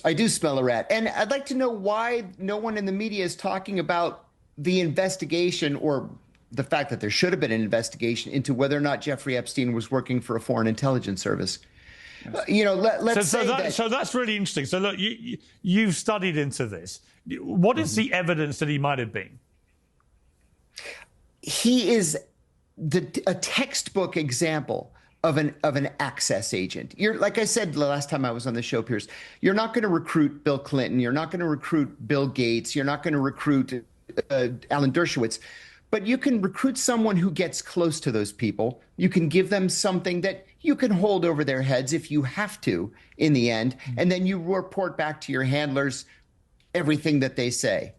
I do smell a rat. And I'd like to know why no one in the media is talking about the investigation or the fact that there should have been an investigation into whether or not Jeffrey Epstein was working for a foreign intelligence service. Let's say that. So that's really interesting. So look, you've studied into this. What is the evidence that he might have been? He is a textbook example of an access agent. You're, like I said the last time I was on the show, Piers, you're not going to recruit Bill Clinton. You're not going to recruit Bill Gates. You're not going to recruit Alan Dershowitz. But you can recruit someone who gets close to those people. You can give them something that you can hold over their heads if you have to in the end. And then you report back to your handlers everything that they say.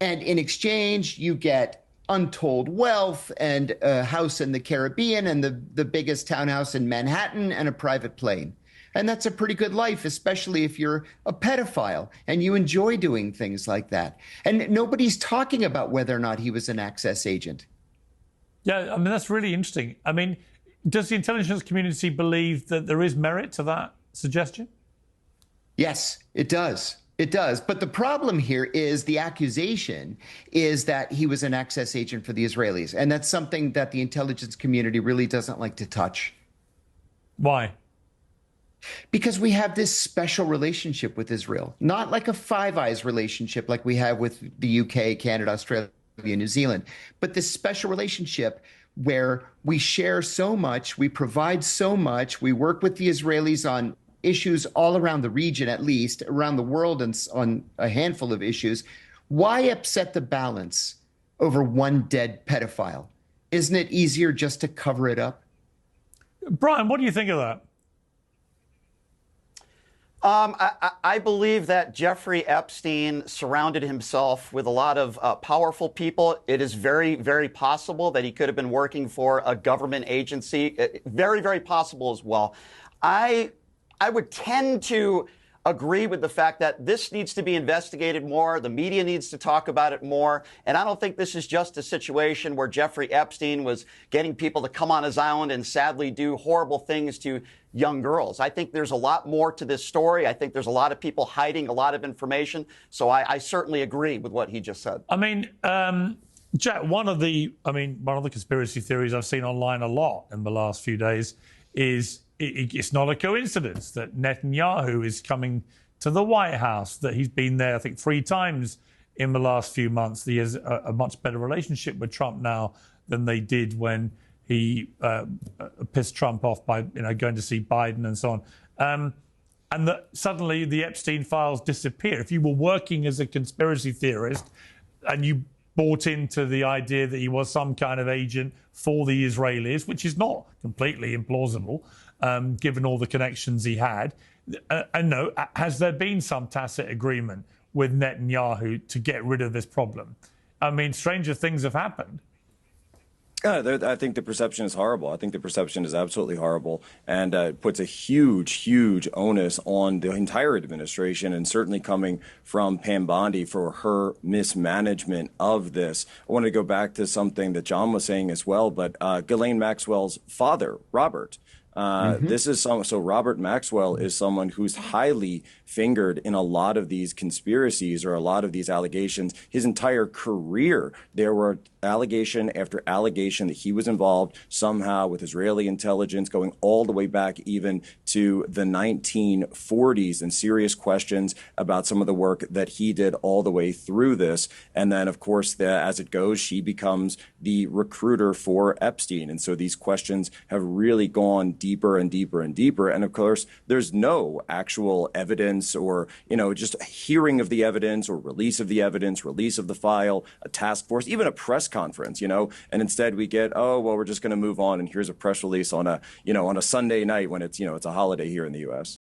And in exchange, you get untold wealth and a house in the Caribbean and the biggest townhouse in Manhattan and a private plane. And that's a pretty good life, especially if you're a pedophile and you enjoy doing things like that. And nobody's talking about whether or not he was an access agent. Yeah, I mean, that's really interesting. I mean, does the intelligence community believe that there is merit to that suggestion? Yes, it does. It does. But the problem here is the accusation is that he was an access agent for the Israelis. And that's something that the intelligence community really doesn't like to touch. Why? Because we have this special relationship with Israel, not like a Five Eyes relationship like we have with the UK, Canada, Australia, New Zealand, but this special relationship where we share so much, we provide so much, we work with the Israelis on issues all around the region, at least around the world, and on a handful of issues. Why upset the balance over one dead pedophile? Isn't it easier just to cover it up? Brian, what do you think of that? I believe that Jeffrey Epstein surrounded himself with a lot of powerful people. It is very, very possible that he could have been working for a government agency. Very, very possible as well. I would tend to agree with the fact that this needs to be investigated more. The media needs to talk about it more. And I don't think this is just a situation where Jeffrey Epstein was getting people to come on his island and sadly do horrible things to young girls. I think there's a lot more to this story. I think there's a lot of people hiding a lot of information. So I certainly agree with what he just said. I mean, Jack, one of the conspiracy theories I've seen online a lot in the last few days is it's not a coincidence that Netanyahu is coming to the White House, that he's been there, I think, 3 times in the last few months. He has a much better relationship with Trump now than they did when he pissed Trump off by going to see Biden and so on. And that suddenly the Epstein files disappear. If you were working as a conspiracy theorist and you bought into the idea that he was some kind of agent for the Israelis, which is not completely implausible, given all the connections he had. No, has there been some tacit agreement with Netanyahu to get rid of this problem? I mean, stranger things have happened. I think the perception is horrible. I think the perception is absolutely horrible, and puts a huge, huge onus on the entire administration, and certainly coming from Pam Bondi for her mismanagement of this. I want to go back to something that John was saying as well, but Ghislaine Maxwell's father, Robert, this is so Robert Maxwell is someone who's highly fingered in a lot of these conspiracies or a lot of these allegations. His entire career, there were allegation after allegation that he was involved somehow with Israeli intelligence, going all the way back even to the 1940s, and serious questions about some of the work that he did all the way through this. And then, of course, as it goes, she becomes the recruiter for Epstein. And so these questions have really gone deeper and deeper and deeper. And of course, there's no actual evidence or, just hearing of the evidence or release of the evidence, release of the file, a task force, even a press conference, and instead we get, oh, well, we're just going to move on. And here's a press release on a Sunday night when it's, it's a holiday here in the U.S.